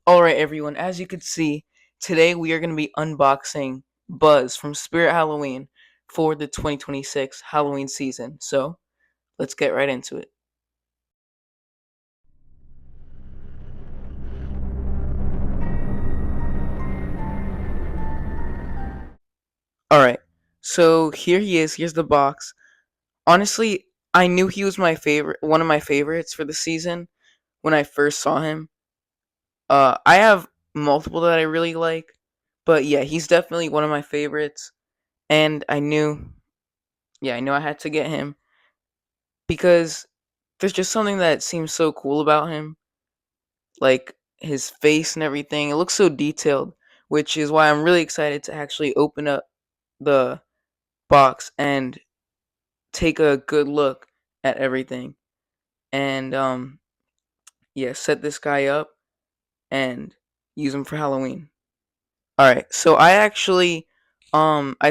Alright, everyone, as you can see, today we are going to be unboxing Buzz from Spirit Halloween for the 2026 Halloween season. So, let's get right into it. Alright, so here he is. Here's the box. Honestly, I knew he was one of my favorites for the season when I first saw him. I have multiple that I really like, but yeah, he's definitely one of my favorites. And I knew I had to get him because there's just something that seems so cool about him, like his face and everything. It looks so detailed, which is why I'm really excited to actually open up the box and take a good look at everything. And yeah, set this guy up and use him for Halloween. All right. So I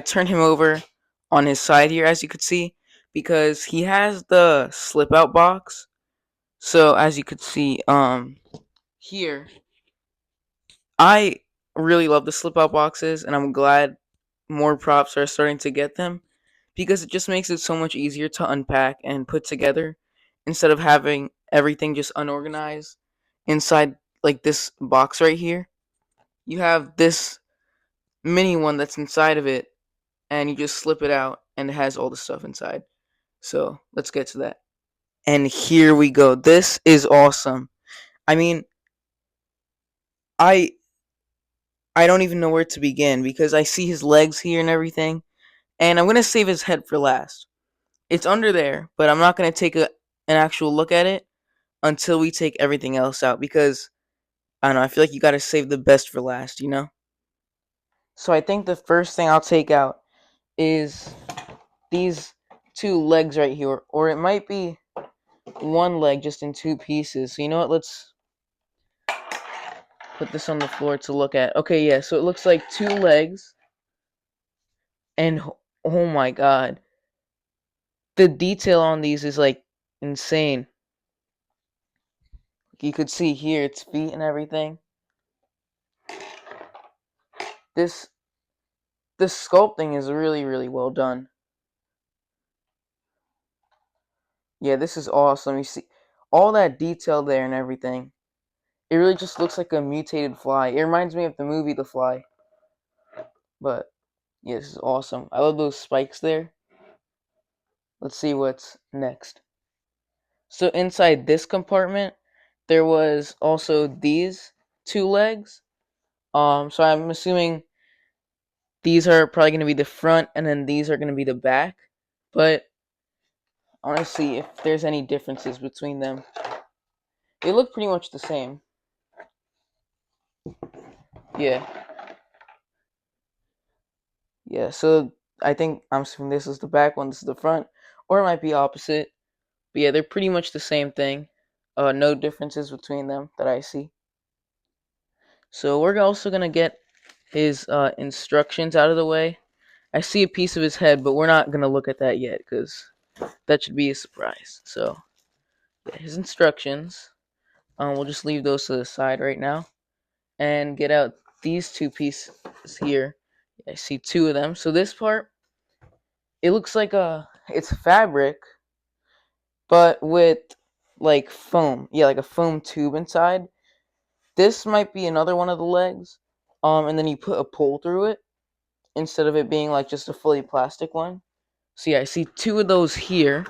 turned him over on his side here, as you could see, because he has the slip out box. So as you could see here, I really love the slip out boxes, and I'm glad more props are starting to get them because it just makes it so much easier to unpack and put together instead of having everything just unorganized inside like this box right here. You have this mini one that's inside of it, and you just slip it out, and it has all the stuff inside. So let's get to that. And here we go. This is awesome. I mean, I I don't even know where to begin because I see his legs here and everything. And I'm going to save his head for last. It's under there, but I'm not going to take an actual look at it until we take everything else out because I don't know, I feel like you got to save the best for last, you know? So I think the first thing I'll take out is these two legs right here, or it might be one leg just in two pieces. So you know what? Let's put this on the floor to look at. Okay, yeah, so it looks like two legs, and oh my god, the detail on these is like insane. You could see here its feet and everything. This the sculpting is really well done. Yeah, this is awesome. You see all that detail there and everything. It really just looks like a mutated fly. It reminds me of the movie The Fly. But yeah, this is awesome. I love those spikes there. Let's see what's next. So inside this compartment, there was also these two legs. So I'm assuming these are probably going to be the front, and then these are going to be the back. But I want to see if there's any differences between them. They look pretty much the same. Yeah. Yeah, so I think I'm assuming this is the back one, this is the front. Or it might be opposite. But yeah, they're pretty much the same thing. No differences between them that I see. So we're also going to get his instructions out of the way. I see a piece of his head, but we're not going to look at that yet because that should be a surprise. So yeah, his instructions. We'll just leave those to the side right now and get out these two pieces here. I see two of them. So this part, it looks like it's fabric, but with like foam. Yeah, like a foam tube inside. This might be another one of the legs. And then you put a pole through it instead of it being like just a fully plastic one. So yeah, I see two of those here.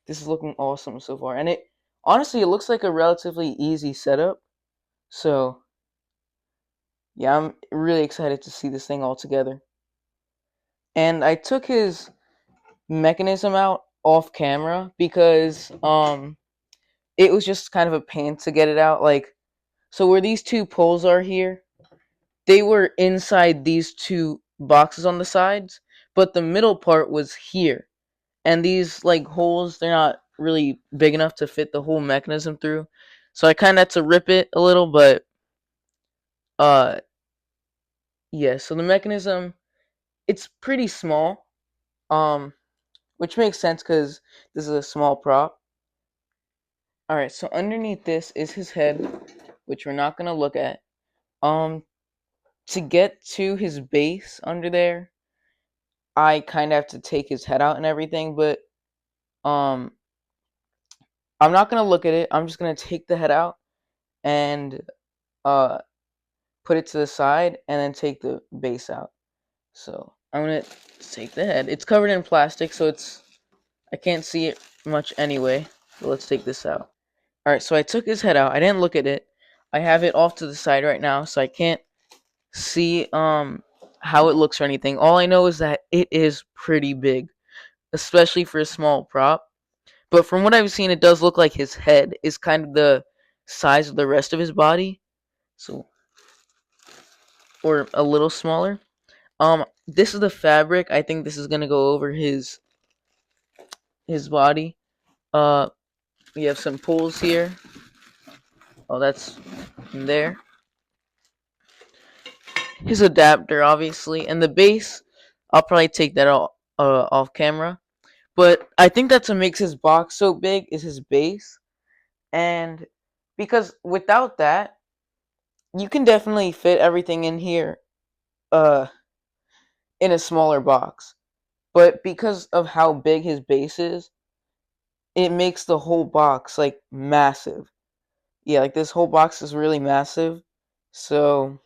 This is looking awesome so far. And it honestly it looks like a relatively easy setup. So yeah, I'm really excited to see this thing all together. And I took his mechanism out off camera because it was just kind of a pain to get it out. Like, so where these two poles are here, they were inside these two boxes on the sides, but the middle part was here. And these like holes, they're not really big enough to fit the whole mechanism through. So I kind of had to rip it a little, but uh yeah, so the mechanism, it's pretty small. Um which makes sense cuz this is a small prop. All right, so underneath this is his head. which we're not gonna look at. Um, to get to his base under there, I kind of have to take his head out and everything, but um, I'm not gonna look at it. I'm just gonna take the head out and uh put it to the side, and then take the base out. So I'm gonna take the head. It's covered in plastic, so I can't see it much anyway. But let's take this out. All right, so I took his head out. I didn't look at it. I have it off to the side right now, so I can't see how it looks or anything. All I know is that it is pretty big, especially for a small prop. But from what I've seen, it does look like his head is kind of the size of the rest of his body, so or a little smaller. This is the fabric. I think this is gonna go over his body. Uh, we have some pulls here. Oh, that's in there. His adapter, obviously, and the base. I'll probably take that off camera. But I think that's what makes his box so big is his base, and because without that, you can definitely fit everything in here, uh, in a smaller box. But because of how big his base is, it makes the whole box like massive. Yeah, like this whole box is really massive. So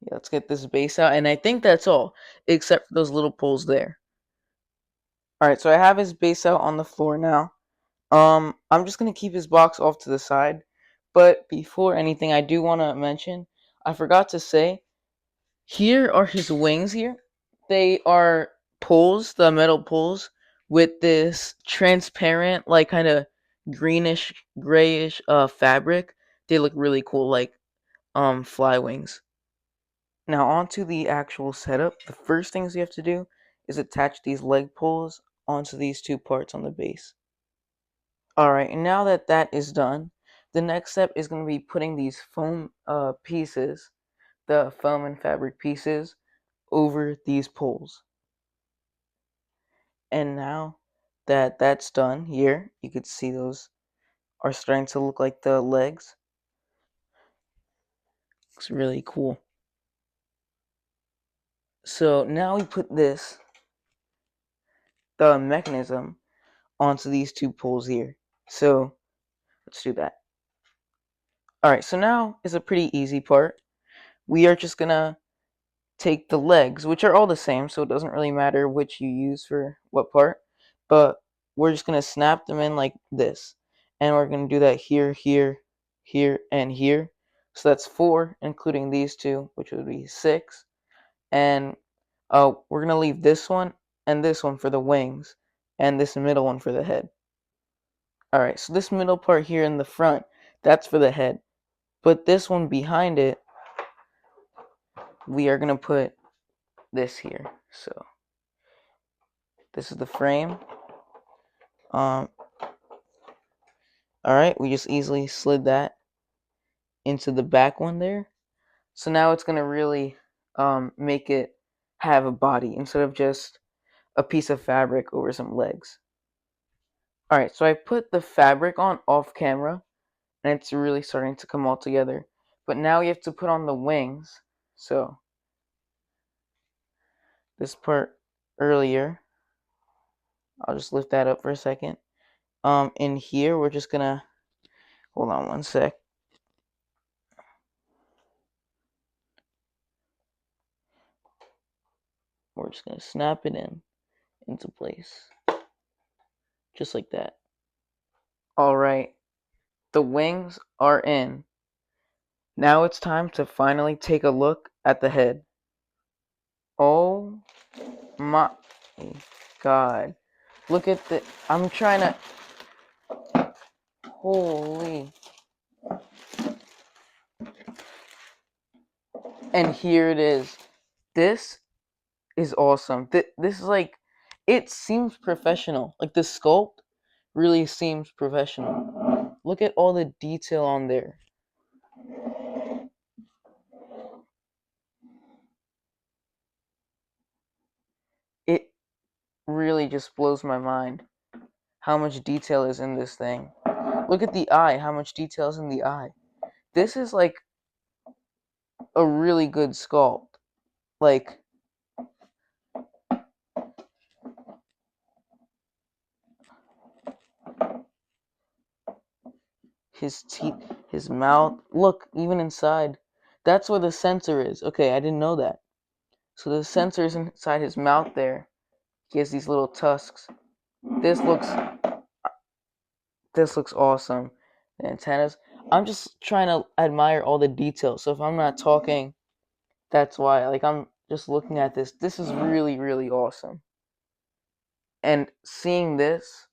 yeah, let's get this base out, and I think that's all, except for those little pulls there. All right, so I have his base out on the floor now. I'm just gonna keep his box off to the side, but before anything, I do want to mention I forgot to say here are his wings. Here, they are pulls, the metal pulls with this transparent, like kind of greenish, grayish fabric. They look really cool, like fly wings. Now onto the actual setup. The first things you have to do is attach these leg pulls onto these two parts on the base. Alright, and now that that is done, the next step is going to be putting these foam pieces, the foam and fabric pieces, over these poles. And now that that's done here, you could see those are starting to look like the legs. Looks really cool. So now we put the mechanism, onto these two poles here. So let's do that. Alright, so now is a pretty easy part. We are just gonna take the legs, which are all the same, so it doesn't really matter which you use for what part, but we're just gonna snap them in like this. And we're gonna do that here, here, here, and here. So that's 4, including these two, which would be 6. And we're gonna leave this one and this one for the wings, and this middle one for the head. Alright, so this middle part here in the front, that's for the head. But this one behind it, we are going to put this here. So, this is the frame. Alright, we just easily slid that into the back one there. So now it's going to really make it have a body instead of just a piece of fabric over some legs. Alright, so I put the fabric on off camera, and it's really starting to come all together. But now you have to put on the wings. So this part earlier, I'll just lift that up for a second. In here, we're just gonna hold on one sec. We're just gonna snap it into place, just like that. All right, the wings are in. Now it's time to finally take a look at the head. Oh my God. Look at the, I'm trying to, holy. And here it is. This is awesome. This is like, it seems professional. Like the sculpt really seems professional. Look at all the detail on there. It really just blows my mind how much detail is in this thing. Look at the eye, how much detail is in the eye. this is like a really good sculpt. Like, his teeth, his mouth. Look, even inside. That's where the sensor is. Okay, I didn't know that. So the sensor is inside his mouth there. He has these little tusks. This looks this looks awesome. The antennas. I'm just trying to admire all the details. So if I'm not talking, that's why. Like, I'm just looking at this. This is really, really awesome. And seeing this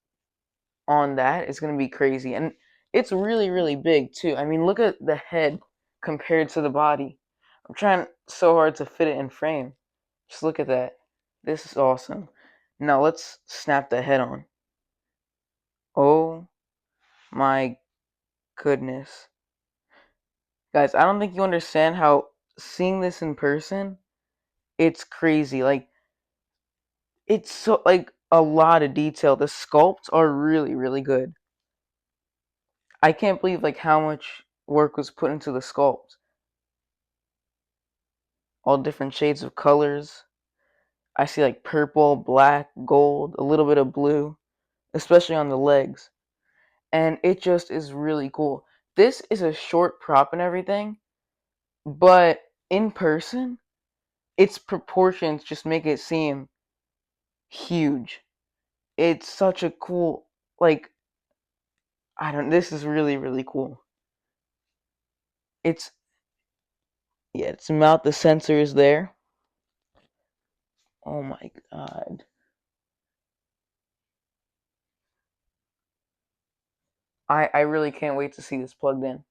on that is going to be crazy. And it's really, really big too. I mean, look at the head compared to the body. I'm trying so hard to fit it in frame. Just look at that. This is awesome. Now let's snap the head on. Oh my goodness. Guys, I don't think you understand how seeing this in person, it's crazy. Like, it's so, like, a lot of detail. The sculpts are really, really good. I can't believe, like, how much work was put into the sculpt. All different shades of colors. I see, like, purple, black, gold, a little bit of blue, especially on the legs. And it just is really cool. This is a short prop and everything, but in person, its proportions just make it seem huge. It's such a cool, like, this is really, really cool. It's, yeah, its mouth, the sensor is there. Oh my god. I really can't wait to see this plugged in.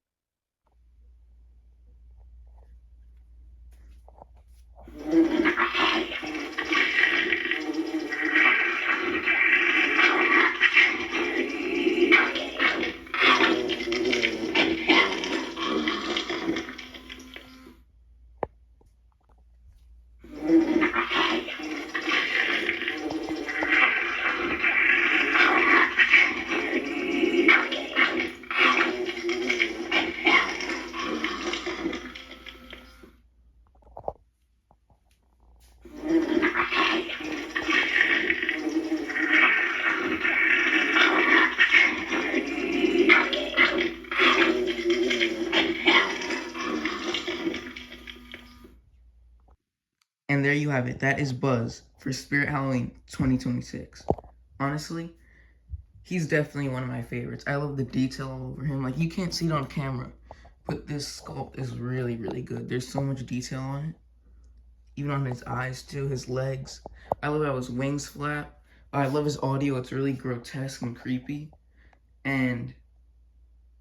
And there you have it. That is Buzz for Spirit Halloween 2026. Honestly, he's definitely one of my favorites. I love the detail all over him. Like, you can't see it on camera, but this sculpt is really, really good. There's so much detail on it. Even on his eyes, too, his legs. I love how his wings flap. I love his audio. It's really grotesque and creepy. And,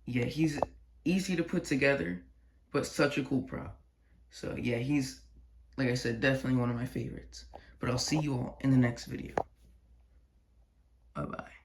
yeah, he's easy to put together, but such a cool prop. So, yeah, he's, like I said, definitely one of my favorites. But I'll see you all in the next video. Bye-bye.